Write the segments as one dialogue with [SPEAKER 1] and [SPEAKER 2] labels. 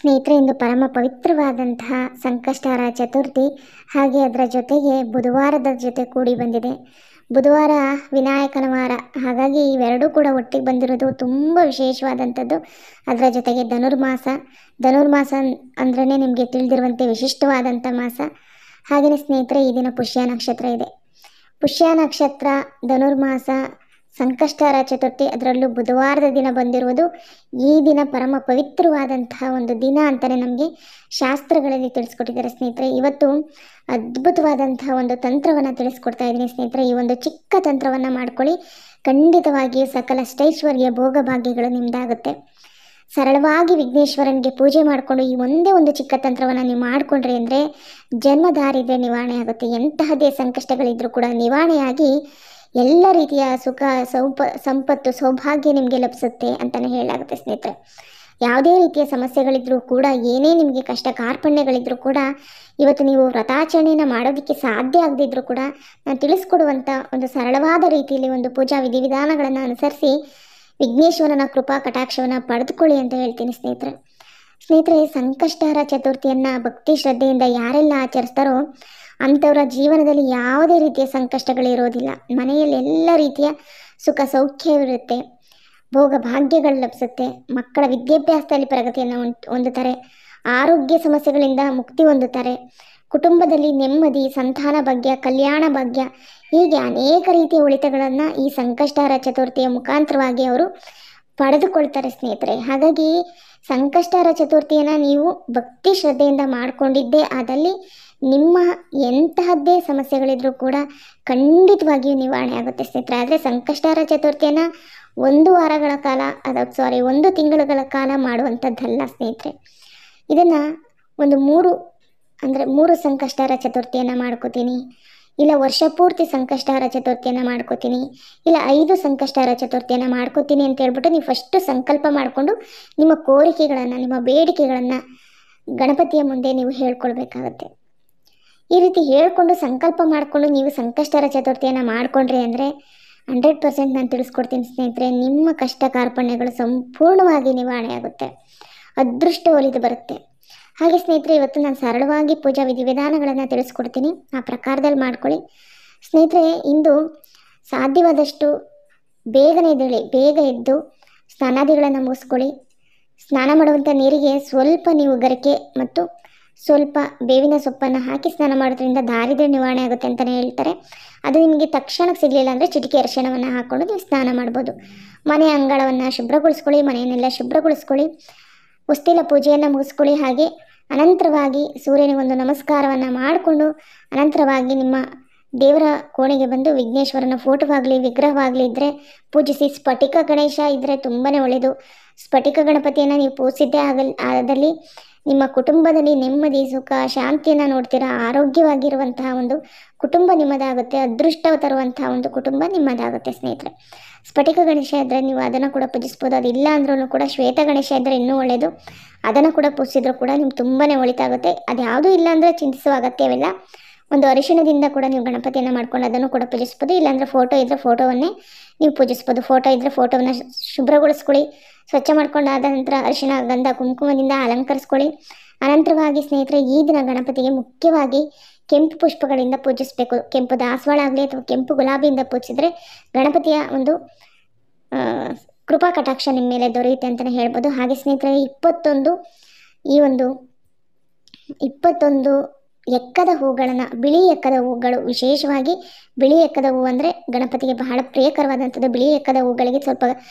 [SPEAKER 1] ಸ್ನೇಹಿತರೆ, ಇಂದು ಪರಮ ಪವಿತ್ರವಾದಂತಹ ಸಂಕಷ್ಟಹರ ಚತುರ್ಥಿ. ಹಾಗೆ ಅದರ ಜೊತೆಗೆ ಬುಧವಾರದ ಜೊತೆ ಕೂಡಿ ಬಂದಿದೆ. ಬುಧವಾರ ವಿನಾಯಕನ ವಾರ, ಹಾಗಾಗಿ ಇವೆರಡೂ ಕೂಡ ಒಟ್ಟಿಗೆ ಬಂದಿರೋದು ತುಂಬ ವಿಶೇಷವಾದಂಥದ್ದು. ಅದರ ಜೊತೆಗೆ ಧನುರ್ಮಾಸ ಅಂದ್ರೇ ನಿಮಗೆ ತಿಳಿದಿರುವಂತೆ ವಿಶಿಷ್ಟವಾದಂಥ ಮಾಸ. ಹಾಗೆಯೇ ಸ್ನೇಹಿತರೆ, ಈ ದಿನ ಪುಷ್ಯ ನಕ್ಷತ್ರ ಇದೆ. ಪುಷ್ಯ ನಕ್ಷತ್ರ, ಧನುರ್ಮಾಸ, ಸಂಕಷ್ಟಹರ ಚತುರ್ಥಿ, ಅದರಲ್ಲೂ ಬುಧವಾರದ ದಿನ ಬಂದಿರುವುದು. ಈ ದಿನ ಪರಮ ಪವಿತ್ರವಾದಂತಹ ಒಂದು ದಿನ ಅಂತಲೇ ನಮಗೆ ಶಾಸ್ತ್ರಗಳಲ್ಲಿ ತಿಳಿಸ್ಕೊಟ್ಟಿದ್ದಾರೆ ಸ್ನೇಹಿತರೆ. ಇವತ್ತು ಅದ್ಭುತವಾದಂತಹ ಒಂದು ತಂತ್ರವನ್ನು ತಿಳಿಸ್ಕೊಡ್ತಾ ಇದ್ದೀನಿ ಸ್ನೇಹಿತರೆ. ಈ ಒಂದು ಚಿಕ್ಕ ತಂತ್ರವನ್ನು ಮಾಡ್ಕೊಳ್ಳಿ, ಖಂಡಿತವಾಗಿಯೂ ಸಕಲ ಐಶ್ವರ್ಯ ಭೋಗ ಭಾಗ್ಯಗಳು ನಿಮ್ಮದಾಗುತ್ತೆ. ಸರಳವಾಗಿ ವಿಘ್ನೇಶ್ವರನಿಗೆ ಪೂಜೆ ಮಾಡಿಕೊಂಡು ಈ ಒಂದೇ ಒಂದು ಚಿಕ್ಕ ತಂತ್ರವನ್ನು ನೀವು ಮಾಡಿಕೊಂಡ್ರಿ ಅಂದರೆ ಜನ್ಮದಾರಿದ್ರೆ ನಿವಾರಣೆ ಆಗುತ್ತೆ. ಎಂತಹದೇ ಸಂಕಷ್ಟಗಳಿದ್ರೂ ಕೂಡ ನಿವಾರಣೆಯಾಗಿ ಎಲ್ಲ ರೀತಿಯ ಸುಖ ಸಂಪತ್ತು ಸೌಭಾಗ್ಯ ನಿಮಗೆ ಲಭಿಸುತ್ತೆ ಅಂತಲೇ ಹೇಳಲಾಗುತ್ತೆ ಸ್ನೇಹಿತರೆ. ಯಾವುದೇ ರೀತಿಯ ಸಮಸ್ಯೆಗಳಿದ್ರೂ ಕೂಡ, ಏನೇ ನಿಮಗೆ ಕಷ್ಟ ಕಾರ್ಪಣ್ಯಗಳಿದ್ರೂ ಕೂಡ, ಇವತ್ತು ನೀವು ವ್ರತಾಚರಣೆಯನ್ನು ಮಾಡೋದಕ್ಕೆ ಸಾಧ್ಯ ಆಗದಿದ್ದರೂ ಕೂಡ ನಾನು ತಿಳಿಸ್ಕೊಡುವಂಥ ಒಂದು ಸರಳವಾದ ರೀತಿಯಲ್ಲಿ ಒಂದು ಪೂಜಾ ವಿಧಿವಿಧಾನಗಳನ್ನು ಅನುಸರಿಸಿ ವಿಘ್ನೇಶ್ವರನ ಕೃಪಾ ಕಟಾಕ್ಷವನ್ನು ಪಡೆದುಕೊಳ್ಳಿ ಅಂತ ಹೇಳ್ತೀನಿ ಸ್ನೇಹಿತರೆ. ಸಂಕಷ್ಟಹರ ಚತುರ್ಥಿಯನ್ನು ಭಕ್ತಿ ಶ್ರದ್ಧೆಯಿಂದ ಯಾರೆಲ್ಲ ಆಚರಿಸ್ತಾರೋ ಅಂಥವರ ಜೀವನದಲ್ಲಿ ಯಾವುದೇ ರೀತಿಯ ಸಂಕಷ್ಟಗಳಿರೋದಿಲ್ಲ. ಮನೆಯಲ್ಲಿ ಎಲ್ಲ ರೀತಿಯ ಸುಖ ಸೌಖ್ಯವಿರುತ್ತೆ, ಭೋಗ ಭಾಗ್ಯಗಳು ಲಭಿಸುತ್ತೆ, ಮಕ್ಕಳ ವಿದ್ಯಾಭ್ಯಾಸದಲ್ಲಿ ಪ್ರಗತಿಯನ್ನು ಹೊಂದುತ್ತಾರೆ, ಆರೋಗ್ಯ ಸಮಸ್ಯೆಗಳಿಂದ ಮುಕ್ತಿ ಹೊಂದುತ್ತಾರೆ, ಕುಟುಂಬದಲ್ಲಿ ನೆಮ್ಮದಿ, ಸಂತಾನ ಭಾಗ್ಯ, ಕಲ್ಯಾಣ ಭಾಗ್ಯ, ಹೀಗೆ ಅನೇಕ ರೀತಿಯ ಒಳಿತುಗಳನ್ನು ಈ ಸಂಕಷ್ಟಹರ ಚತುರ್ಥಿಯ ಮುಖಾಂತರವಾಗಿ ಅವರು ಪಡೆದುಕೊಳ್ತಾರೆ ಸ್ನೇಹಿತರೆ. ಹಾಗಾಗಿ ಸಂಕಷ್ಟಹರ ಚತುರ್ಥಿಯನ್ನು ನೀವು ಭಕ್ತಿ ಶ್ರದ್ಧೆಯಿಂದ ಮಾಡಿಕೊಂಡಿದ್ದೇ ಆದಲ್ಲಿ ನಿಮ್ಮ ಎಂತಹದ್ದೇ ಸಮಸ್ಯೆಗಳಿದ್ರೂ ಕೂಡ ಖಂಡಿತವಾಗಿಯೂ ನಿವಾರಣೆ ಆಗುತ್ತೆ ಸ್ನೇಹಿತರೆ. ಆದರೆ ಸಂಕಷ್ಟಹರ ಚತುರ್ಥಿಯನ್ನು ಒಂದು ತಿಂಗಳುಗಳ ಕಾಲ ಮಾಡುವಂಥದ್ದಲ್ಲ ಸ್ನೇಹಿತರೆ. ಇದನ್ನು ಒಂದು ಮೂರು ಸಂಕಷ್ಟಹರ ಚತುರ್ಥಿಯನ್ನು ಮಾಡ್ಕೋತೀನಿ, ಇಲ್ಲ ವರ್ಷ ಪೂರ್ತಿ ಸಂಕಷ್ಟಹರ ಚತುರ್ಥಿಯನ್ನು ಮಾಡ್ಕೋತೀನಿ, ಇಲ್ಲ 5 ಸಂಕಷ್ಟಹರ ಚತುರ್ಥಿಯನ್ನು ಮಾಡ್ಕೋತೀನಿ ಅಂತ ಹೇಳ್ಬಿಟ್ಟು ನೀವು ಫಸ್ಟು ಸಂಕಲ್ಪ ಮಾಡಿಕೊಂಡು ನಿಮ್ಮ ಕೋರಿಕೆಗಳನ್ನು, ನಿಮ್ಮ ಬೇಡಿಕೆಗಳನ್ನು ಗಣಪತಿಯ ಮುಂದೆ ನೀವು ಹೇಳ್ಕೊಳ್ಬೇಕಾಗತ್ತೆ. ಈ ರೀತಿ ಹೇಳ್ಕೊಂಡು ಸಂಕಲ್ಪ ಮಾಡಿಕೊಂಡು ನೀವು ಸಂಕಷ್ಟಹರ ಚತುರ್ಥಿಯನ್ನು ಮಾಡಿಕೊಂಡ್ರಿ ಅಂದರೆ 100% ನಾನು ತಿಳಿಸ್ಕೊಡ್ತೀನಿ ಸ್ನೇಹಿತರೆ, ನಿಮ್ಮ ಕಷ್ಟ ಕಾರ್ಪಣ್ಯಗಳು ಸಂಪೂರ್ಣವಾಗಿ ನಿವಾರಣೆ ಆಗುತ್ತೆ, ಅದೃಷ್ಟ ಒಲಿದು ಬರುತ್ತೆ. ಹಾಗೆ ಸ್ನೇಹಿತರೆ, ಇವತ್ತು ನಾನು ಸರಳವಾಗಿ ಪೂಜಾ ವಿಧಿವಿಧಾನಗಳನ್ನು ತಿಳಿಸ್ಕೊಡ್ತೀನಿ, ಆ ಪ್ರಕಾರದಲ್ಲಿ ಮಾಡ್ಕೊಳ್ಳಿ ಸ್ನೇಹಿತರೆ. ಇಂದು ಸಾಧ್ಯವಾದಷ್ಟು ಬೇಗ ಎದ್ದು ಸ್ನಾನಾದಿಗಳನ್ನು ಮುಗಿಸ್ಕೊಳ್ಳಿ. ಸ್ನಾನ ಮಾಡುವಂಥ ನೀರಿಗೆ ಸ್ವಲ್ಪ ನೀವು ಗರಿಕೆ ಮತ್ತು ಸ್ವಲ್ಪ ಬೇವಿನ ಸೊಪ್ಪನ್ನು ಹಾಕಿ ಸ್ನಾನ ಮಾಡೋದ್ರಿಂದ ದಾರಿದ್ರ್ಯ ನಿವಾರಣೆ ಆಗುತ್ತೆ ಅಂತಲೇ ಹೇಳ್ತಾರೆ. ಅದು ನಿಮಗೆ ತಕ್ಷಣಕ್ಕೆ ಸಿಗಲಿಲ್ಲ ಅಂದರೆ ಚಿಟಿಕೆ ಅರಿಶಿಣವನ್ನು ಹಾಕ್ಕೊಂಡು ನೀವು ಸ್ನಾನ ಮಾಡ್ಬೋದು. ಮನೆ ಅಂಗಳವನ್ನು ಶುಭ್ರಗೊಳಿಸ್ಕೊಳ್ಳಿ, ಮನೆಯನ್ನೆಲ್ಲ ಶುಭ್ರಗೊಳಿಸ್ಕೊಳ್ಳಿ, ಉಸ್ತಿಲ ಪೂಜೆಯನ್ನು ಮುಗಿಸ್ಕೊಳ್ಳಿ. ಹಾಗೆ ಅನಂತರವಾಗಿ ಸೂರ್ಯನಿಗೊಂದು ನಮಸ್ಕಾರವನ್ನು ಮಾಡಿಕೊಂಡು ಅನಂತರವಾಗಿ ನಿಮ್ಮ ದೇವರ ಕೋಣೆಗೆ ಬಂದು ವಿಘ್ನೇಶ್ವರನ ಫೋಟೋವಾಗಲಿ ವಿಗ್ರಹವಾಗಲಿ ಇದ್ದರೆ ಪೂಜಿಸಿ. ಸ್ಫಟಿಕ ಗಣೇಶ ಇದ್ದರೆ ತುಂಬಾ ಒಳ್ಳೆಯದು. ಸ್ಫಟಿಕ ಗಣಪತಿಯನ್ನು ನೀವು ಪೂಜಿಸಿದ್ದೇ ಆದಲ್ಲಿ ನಿಮ್ಮ ಕುಟುಂಬದಲ್ಲಿ ನೆಮ್ಮದಿ, ಸುಖ, ಶಾಂತಿಯನ್ನು ನೋಡ್ತೀರಾ. ಆರೋಗ್ಯವಾಗಿರುವಂತಹ ಒಂದು ಕುಟುಂಬ ನಿಮ್ಮದಾಗುತ್ತೆ, ಅದೃಷ್ಟ ತರುವಂತಹ ಒಂದು ಕುಟುಂಬ ನಿಮ್ಮದಾಗುತ್ತೆ ಸ್ನೇಹಿತರೆ. ಸ್ಫಟಿಕ ಗಣೇಶ ಇದ್ದರೆ ನೀವು ಅದನ್ನು ಕೂಡ ಪೂಜಿಸ್ಬೋದು. ಅದಿಲ್ಲ ಅಂದ್ರೂ ಕೂಡ ಶ್ವೇತ ಗಣೇಶ ಇದ್ದರೆ ಇನ್ನೂ ಒಳ್ಳೆಯದು, ಅದನ್ನು ಕೂಡ ಪೂಜಿಸಿದ್ರು ಕೂಡ ನಿಮ್ಗೆ ತುಂಬಾ ಒಳಿತಾಗುತ್ತೆ. ಅದ್ಯಾವುದೂ ಇಲ್ಲ ಅಂದರೆ ಚಿಂತಿಸುವ ಅಗತ್ಯವಿಲ್ಲ. ಒಂದು ಅರಿಶಿಣದಿಂದ ಕೂಡ ನೀವು ಗಣಪತಿಯನ್ನು ಮಾಡ್ಕೊಂಡು ಅದನ್ನು ಕೂಡ ಪೂಜಿಸ್ಬೋದು. ಇಲ್ಲಾಂದರೆ ಫೋಟೋ ಇದ್ದರೆ ಫೋಟೋವನ್ನೇ ನೀವು ಪೂಜಿಸ್ಬೋದು. ಫೋಟೋ ಇದ್ದರೆ ಫೋಟೋವನ್ನು ಶುಭ್ರಗೊಳಿಸ್ಕೊಳ್ಳಿ, ಸ್ವಚ್ಛ ಮಾಡ್ಕೊಂಡಾದ ನಂತರ ಅರಿಶಿಣ, ಗಂಧ, ಕುಂಕುಮದಿಂದ ಅಲಂಕರಿಸ್ಕೊಳ್ಳಿ. ಅನಂತರವಾಗಿ ಸ್ನೇಹಿತರೆ, ಈ ದಿನ ಗಣಪತಿಗೆ ಮುಖ್ಯವಾಗಿ ಕೆಂಪು ಪುಷ್ಪಗಳಿಂದ ಪೂಜಿಸಬೇಕು. ಕೆಂಪು ದಾಸವಾಳ ಆಗಲಿ ಅಥವಾ ಕೆಂಪು ಗುಲಾಬಿಯಿಂದ ಪೂಜಿಸಿದರೆ ಗಣಪತಿಯ ಒಂದು ಕೃಪಾ ಕಟಾಕ್ಷ ನಿಮ್ಮ ಮೇಲೆ ದೊರೆಯುತ್ತೆ ಅಂತಲೇ ಹೇಳ್ಬೋದು. ಹಾಗೆ ಸ್ನೇಹಿತರೆ, 21 ಎಕ್ಕದ ಹೂಗಳನ್ನು, ಬಿಳಿ ಎಕ್ಕದ ಹೂಗಳು, ವಿಶೇಷವಾಗಿ ಬಿಳಿ ಎಕ್ಕದ ಹೂವು ಅಂದರೆ ಗಣಪತಿಗೆ ಬಹಳ ಪ್ರಿಯಕರವಾದಂಥದ್ದು. ಬಿಳಿ ಎಕ್ಕದ ಹೂಗಳಿಗೆ ಸ್ವಲ್ಪ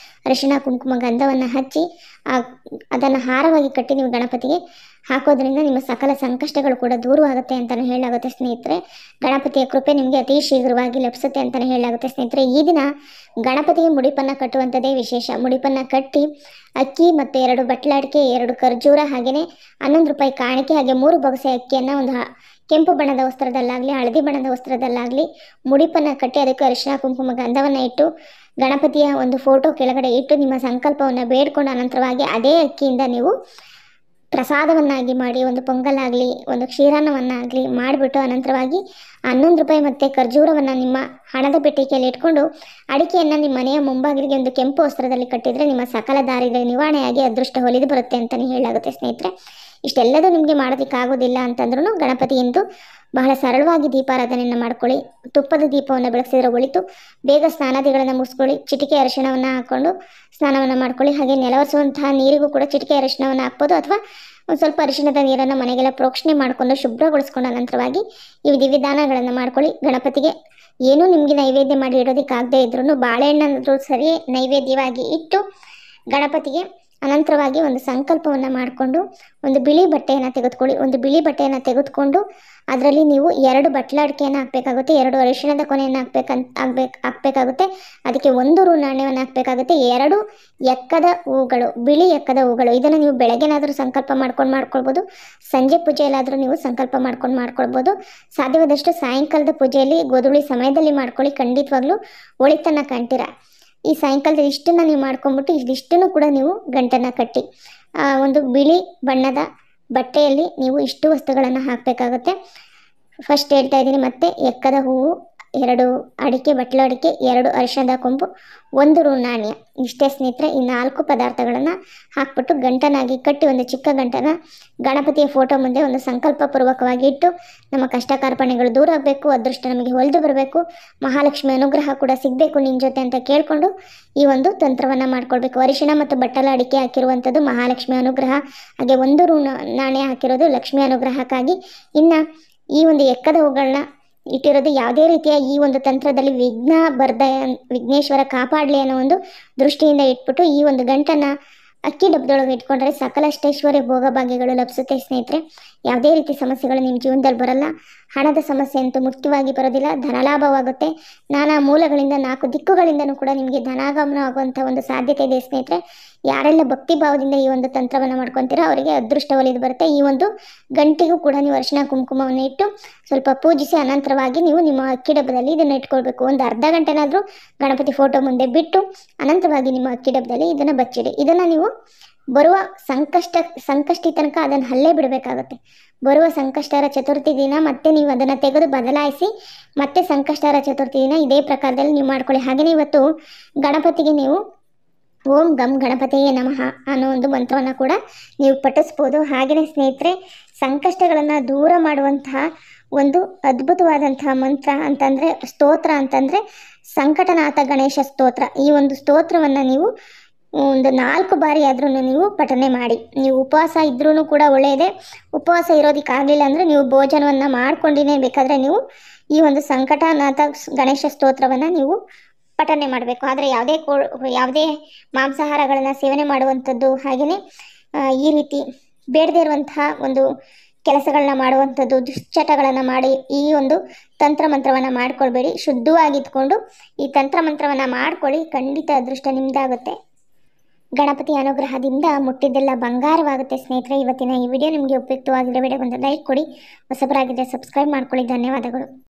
[SPEAKER 1] ಅರಿಶಿಣ, ಕುಂಕುಮ, ಗಂಧವನ್ನು ಹಚ್ಚಿ ಅದನ್ನು ಹಾರವಾಗಿ ಕಟ್ಟಿ ನೀವು ಗಣಪತಿಗೆ ಹಾಕೋದ್ರಿಂದ ನಿಮ್ಮ ಸಕಲ ಸಂಕಷ್ಟಗಳು ಕೂಡ ದೂರವಾಗುತ್ತೆ ಅಂತಲೇ ಹೇಳಲಾಗುತ್ತೆ ಸ್ನೇಹಿತರೆ. ಗಣಪತಿಯ ಕೃಪೆ ನಿಮಗೆ ಅತಿ ಶೀಘ್ರವಾಗಿ ಲಭಿಸುತ್ತೆ ಅಂತಲೇ ಹೇಳಲಾಗುತ್ತೆ ಸ್ನೇಹಿತರೆ. ಈ ದಿನ ಗಣಪತಿಗೆ ಮುಡಿಪನ್ನು ಕಟ್ಟುವಂಥದ್ದೇ ವಿಶೇಷ. ಮುಡಿಪನ್ನು ಕಟ್ಟಿ ಅಕ್ಕಿ ಮತ್ತು 2 ಬಟ್ಲಾಡಿಕೆ, 2 ಖರ್ಜೂರ, ಹಾಗೆಯೇ 11 ರೂಪಾಯಿ ಕಾಣಿಕೆ, ಹಾಗೆ 3 ಬೊಗಸೆ ಅಕ್ಕಿಯನ್ನು ಒಂದು ಕೆಂಪು ಬಣ್ಣದ ವಸ್ತ್ರದಲ್ಲಾಗಲಿ ಹಳದಿ ಬಣ್ಣದ ವಸ್ತ್ರದಲ್ಲಾಗಲಿ ಮುಡಿಪನ್ನು ಕಟ್ಟಿ ಅದಕ್ಕೆ ಅರಿಶಿಣ, ಕುಂಕುಮ, ಗಂಧವನ್ನು ಇಟ್ಟು ಗಣಪತಿಯ ಒಂದು ಫೋಟೋ ಕೆಳಗಡೆ ಇಟ್ಟು ನಿಮ್ಮ ಸಂಕಲ್ಪವನ್ನು ಬೇಡ್ಕೊಂಡು ಅನಂತರವಾಗಿ ಅದೇ ಅಕ್ಕಿಯಿಂದ ನೀವು ಪ್ರಸಾದವನ್ನಾಗಿ ಮಾಡಿ, ಒಂದು ಪೊಂಗಲ್ ಆಗಲಿ ಒಂದು ಕ್ಷೀರಾನ್ನವನ್ನಾಗಲಿ ಮಾಡಿಬಿಟ್ಟು ಅನಂತರವಾಗಿ 11 ರೂಪಾಯಿ ಮತ್ತು ಖರ್ಜೂರವನ್ನು ನಿಮ್ಮ ಹಣದ ಪೆಟ್ಟಿಗೆಯಲ್ಲಿ ಇಟ್ಕೊಂಡು ಅಡಿಕೆಯನ್ನು ನಿಮ್ಮ ಮನೆಯ ಮುಂಭಾಗಿಲಿಗೆ ಒಂದು ಕೆಂಪು ವಸ್ತ್ರದಲ್ಲಿ ಕಟ್ಟಿದರೆ ನಿಮ್ಮ ಸಕಲ ದಾರಿದ್ರ್ಯ ನಿವಾರಣೆಯಾಗಿ ಅದೃಷ್ಟ ಒಲಿದು ಬರುತ್ತೆ ಅಂತಲೇ ಹೇಳಲಾಗುತ್ತೆ ಸ್ನೇಹಿತರೆ. ಇಷ್ಟೆಲ್ಲದೂ ನಿಮಗೆ ಮಾಡೋದಕ್ಕಾಗೋದಿಲ್ಲ ಅಂತಂದ್ರೂ ಗಣಪತಿ ಎಂದು ಬಹಳ ಸರಳವಾಗಿ ದೀಪಾರಾಧನೆಯನ್ನು ಮಾಡ್ಕೊಳ್ಳಿ. ತುಪ್ಪದ ದೀಪವನ್ನು ಬೆಳಗಿಸಿದ್ರೆ ಒಳಿತು. ಬೇಗ ಸ್ನಾನಾದಿಗಳನ್ನು ಮುಗಿಸ್ಕೊಳ್ಳಿ. ಚಿಟಿಕೆ ಅರಿಶಿಣವನ್ನು ಹಾಕ್ಕೊಂಡು ಸ್ನಾನವನ್ನು ಮಾಡ್ಕೊಳ್ಳಿ. ಹಾಗೆ ನೆಲವರಿಸುವಂತಹ ನೀರಿಗೂ ಕೂಡ ಚಿಟಿಕೆ ಅರಿಶಿಣವನ್ನು ಹಾಕ್ಬೋದು, ಅಥವಾ ಒಂದು ಸ್ವಲ್ಪ ಅರಿಶಿಣದ ನೀರನ್ನು ಮನೆಗೆಲ್ಲ ಪ್ರೋಕ್ಷಣೆ ಮಾಡಿಕೊಂಡು ಶುಭ್ರಗೊಳಿಸ್ಕೊಂಡ ನಂತರವಾಗಿ ಈ ವಿಧಿವಿಧಾನಗಳನ್ನು ಮಾಡ್ಕೊಳ್ಳಿ. ಗಣಪತಿಗೆ ಏನೂ ನಿಮಗೆ ನೈವೇದ್ಯ ಮಾಡಿ ಇಡೋದಕ್ಕಾಗದೇ ಇದ್ರೂ ಬಾಳೆಹಣ್ಣು ಸರಿ ನೈವೇದ್ಯವಾಗಿ ಇಟ್ಟು ಗಣಪತಿಗೆ ಅನಂತರವಾಗಿ ಒಂದು ಸಂಕಲ್ಪವನ್ನು ಮಾಡಿಕೊಂಡು ಒಂದು ಬಿಳಿ ಬಟ್ಟೆಯನ್ನು ತೆಗೆದುಕೊಳ್ಳಿ. ಒಂದು ಬಿಳಿ ಬಟ್ಟೆಯನ್ನು ತೆಗೆದುಕೊಂಡು ಅದರಲ್ಲಿ ನೀವು 2 ಬಟ್ಲಾಡಿಕೆಯನ್ನು ಹಾಕಬೇಕಾಗುತ್ತೆ, 2 ಅರಿಶಿಣದ ಕೊನೆಯನ್ನು ಹಾಕಬೇಕಾಗುತ್ತೆ. ಅದಕ್ಕೆ 1 ರೂ ನಾಣ್ಯವನ್ನು ಹಾಕಬೇಕಾಗುತ್ತೆ, 2 ಎಕ್ಕದ ಹೂಗಳು, ಬಿಳಿ ಎಕ್ಕದ ಹೂಗಳು. ಇದನ್ನು ನೀವು ಬೆಳಗ್ಗೆನಾದರೂ ಸಂಕಲ್ಪ ಮಾಡ್ಕೊಳ್ಬೋದು, ಸಂಜೆ ಪೂಜೆಯಲ್ಲಾದರೂ ನೀವು ಸಂಕಲ್ಪ ಮಾಡ್ಕೊಳ್ಬೋದು. ಸಾಧ್ಯವಾದಷ್ಟು ಸಾಯಂಕಾಲದ ಪೂಜೆಯಲ್ಲಿ ಗೋಧೂಳಿ ಸಮಯದಲ್ಲಿ ಮಾಡ್ಕೊಳ್ಳಿ, ಖಂಡಿತವಾಗ್ಲೂ ಒಳಿತನ್ನು ಕಾಣ್ತೀರಾ. ಈ ಸಾಯಂಕಾಲದ ಇಷ್ಟನ್ನು ನೀವು ಮಾಡ್ಕೊಂಬಿಟ್ಟು ಇದಿಷ್ಟನ್ನು ಕೂಡ ನೀವು ಗಂಟನ್ನು ಕಟ್ಟಿ ಒಂದು ಬಿಳಿ ಬಣ್ಣದ ಬಟ್ಟೆಯಲ್ಲಿ ನೀವು ಇಷ್ಟು ವಸ್ತುಗಳನ್ನು ಹಾಕಬೇಕಾಗುತ್ತೆ. ಫಸ್ಟ್ ಹೇಳ್ತಾ ಇದ್ದೀನಿ ಮತ್ತೆ, ಎಕ್ಕದ ಹೂವು, 2 ಅಡಿಕೆ, ಬಟ್ಲು ಅಡಿಕೆ, 2 ಅರಿಶಿಣದ ಕೊಂಬು, 1 ರೂ ನಾಣ್ಯ. ಇಷ್ಟೇ ಸ್ನೇಹಿತರೆ. ಈ 4 ಪದಾರ್ಥಗಳನ್ನು ಹಾಕ್ಬಿಟ್ಟು ಗಂಟನಾಗಿ ಕಟ್ಟಿ ಒಂದು ಚಿಕ್ಕ ಗಂಟನ ಗಣಪತಿಯ ಫೋಟೋ ಮುಂದೆ ಒಂದು ಸಂಕಲ್ಪ ಪೂರ್ವಕವಾಗಿ ಇಟ್ಟು ನಮ್ಮ ಕಷ್ಟ ಕಾರ್ಪಣ್ಯಗಳು ದೂರ ಆಗಬೇಕು, ಅದೃಷ್ಟ ನಮಗೆ ಒಲಿದು ಬರಬೇಕು, ಮಹಾಲಕ್ಷ್ಮಿ ಅನುಗ್ರಹ ಕೂಡ ಸಿಗಬೇಕು ನಿನ್ನ ಜೊತೆ ಅಂತ ಕೇಳಿಕೊಂಡು ಈ ಒಂದು ತಂತ್ರವನ್ನು ಮಾಡ್ಕೊಳ್ಬೇಕು. ಅರಿಶಿಣ ಮತ್ತು ಬಟ್ಟಲ ಅಡಿಕೆ ಹಾಕಿರುವಂಥದ್ದು ಮಹಾಲಕ್ಷ್ಮಿ ಅನುಗ್ರಹ, ಹಾಗೆ 1 ರೂ ನಾಣ್ಯ ಹಾಕಿರೋದು ಲಕ್ಷ್ಮಿ ಅನುಗ್ರಹಕ್ಕಾಗಿ. ಇನ್ನು ಈ ಒಂದು ಎಕ್ಕದ ಹೂಗಳನ್ನ ಇಟ್ಟಿರೋದು ಯಾವುದೇ ರೀತಿಯ ಈ ಒಂದು ತಂತ್ರದಲ್ಲಿ ವಿಘ್ನ ವಿಘ್ನೇಶ್ವರ ಕಾಪಾಡಲಿ ಅನ್ನೋ ಒಂದು ದೃಷ್ಟಿಯಿಂದ ಇಟ್ಬಿಟ್ಟು ಈ ಒಂದು ಗಂಟನ್ನು ಅಕ್ಕಿ ಡಬ್ಬದೊಳಗೆ ಇಟ್ಕೊಂಡ್ರೆ ಸಕಲಷ್ಟೈಶ್ವರ್ಯ ಭೋಗ ಭಾಗ್ಯಗಳು ಲಭಿಸುತ್ತೆ ಸ್ನೇಹಿತರೆ. ಯಾವುದೇ ರೀತಿ ಸಮಸ್ಯೆಗಳು ನಿಮ್ಮ ಜೀವನದಲ್ಲಿ ಬರಲ್ಲ. ಹಣದ ಸಮಸ್ಯೆ ಅಂತೂ ಮುಖ್ಯವಾಗಿ ಬರೋದಿಲ್ಲ, ಧನಲಾಭವಾಗುತ್ತೆ. ನಾನಾ ಮೂಲಗಳಿಂದ 4 ದಿಕ್ಕುಗಳಿಂದನೂ ಕೂಡ ನಿಮಗೆ ಧನಾಗಮನ ಆಗುವಂಥ ಒಂದು ಸಾಧ್ಯತೆ ಇದೆ ಸ್ನೇಹಿತರೆ. ಯಾರೆಲ್ಲ ಭಕ್ತಿ ಭಾವದಿಂದ ಈ ಒಂದು ತಂತ್ರವನ್ನು ಮಾಡ್ಕೊತೀರೋ ಅವರಿಗೆ ಅದೃಷ್ಟ ಒಲಿದು ಬರುತ್ತೆ. ಈ ಒಂದು ಗಂಟೆಗೂ ಕೂಡ ನೀವು ಅರಿಶಿಣ ಕುಂಕುಮವನ್ನು ಇಟ್ಟು ಸ್ವಲ್ಪ ಪೂಜಿಸಿ ಅನಂತರವಾಗಿ ನೀವು ನಿಮ್ಮ ಅಕ್ಕಿ ಡಬ್ಬದಲ್ಲಿ ಇದನ್ನು ಇಟ್ಕೊಳ್ಬೇಕು. ಒಂದು ಅರ್ಧ ಗಂಟೆನಾದರೂ ಗಣಪತಿ ಫೋಟೋ ಮುಂದೆ ಬಿಟ್ಟು ಅನಂತರವಾಗಿ ನಿಮ್ಮ ಅಕ್ಕಿ ಡಬ್ಬದಲ್ಲಿ ಇದನ್ನು ಬಚ್ಚಿಡಿ. ಇದನ್ನು ನೀವು ಬರುವ ಸಂಕಷ್ಟಿ ತನಕ ಅದನ್ನು ಅಲ್ಲೇ ಬಿಡಬೇಕಾಗುತ್ತೆ. ಬರುವ ಸಂಕಷ್ಟಹರ ಚತುರ್ಥಿ ದಿನ ಮತ್ತೆ ನೀವು ಅದನ್ನು ತೆಗೆದು ಬದಲಾಯಿಸಿ ಮತ್ತೆ ಸಂಕಷ್ಟಹರ ಚತುರ್ಥಿ ದಿನ ಇದೇ ಪ್ರಕಾರದಲ್ಲಿ ನೀವು ಮಾಡ್ಕೊಳ್ಳಿ. ಹಾಗೆಯೇ ಇವತ್ತು ಗಣಪತಿಗೆ ನೀವು ಓಂ ಗಂ ಗಣಪತಿಯೇ ನಮಃ ಅನ್ನೋ ಒಂದು ಮಂತ್ರವನ್ನು ಕೂಡ ನೀವು ಪಠಿಸ್ಬೋದು. ಹಾಗೆಯೇ ಸ್ನೇಹಿತರೆ, ಸಂಕಷ್ಟಗಳನ್ನು ದೂರ ಮಾಡುವಂತಹ ಒಂದು ಅದ್ಭುತವಾದಂತಹ ಮಂತ್ರ ಅಂತಂದರೆ, ಸ್ತೋತ್ರ ಅಂತಂದರೆ ಸಂಕಟನಾಥ ಗಣೇಶ ಸ್ತೋತ್ರ. ಈ ಒಂದು ಸ್ತೋತ್ರವನ್ನು ನೀವು ಒಂದು 4 ಬಾರಿ ಆದ್ರೂ ನೀವು ಪಠನೆ ಮಾಡಿ. ನೀವು ಉಪವಾಸ ಇದ್ರೂ ಕೂಡ ಒಳ್ಳೆಯದೇ. ಉಪವಾಸ ಇರೋದಕ್ಕಾಗಲಿಲ್ಲ ಅಂದರೆ ನೀವು ಭೋಜನವನ್ನು ಮಾಡ್ಕೊಂಡಿನೇ ಬೇಕಾದರೆ ನೀವು ಈ ಒಂದು ಸಂಕಟನಾಥ ಗಣೇಶ ಸ್ತೋತ್ರವನ್ನು ನೀವು ಪಠನೆ ಮಾಡಬೇಕು. ಆದರೆ ಯಾವುದೇ ಮಾಂಸಾಹಾರಗಳನ್ನು ಸೇವನೆ ಮಾಡುವಂಥದ್ದು, ಹಾಗೆಯೇ ಈ ರೀತಿ ಬೇಡದೇ ಇರುವಂತಹ ಒಂದು ಕೆಲಸಗಳನ್ನ ಮಾಡುವಂಥದ್ದು, ದುಶ್ಚಟಗಳನ್ನು ಮಾಡಿ ಈ ಒಂದು ತಂತ್ರಮಂತ್ರವನ್ನು ಮಾಡ್ಕೊಳ್ಬೇಡಿ. ಶುದ್ಧವಾಗಿದ್ಕೊಂಡು ಈ ತಂತ್ರಮಂತ್ರವನ್ನು ಮಾಡ್ಕೊಳ್ಳಿ, ಖಂಡಿತ ಅದೃಷ್ಟ ನಿಮ್ಮದಾಗುತ್ತೆ. ಗಣಪತಿ ಅನುಗ್ರಹದಿಂದ ಮುಟ್ಟಿದ್ದೆಲ್ಲ ಬಂಗಾರವಾಗುತ್ತೆ ಸ್ನೇಹಿತರೆ. ಇವತ್ತಿನ ಈ ವಿಡಿಯೋ ನಿಮಗೆ ಉಪಯುಕ್ತವಾಗಿದ್ದರೆ ವಿಡಿಯೋಗೊಂದು ಲೈಕ್ ಕೊಡಿ. ಹೊಸಬರಾಗಿದ್ದರೆ ಸಬ್ಸ್ಕ್ರೈಬ್ ಮಾಡ್ಕೊಳ್ಳಿ. ಧನ್ಯವಾದಗಳು.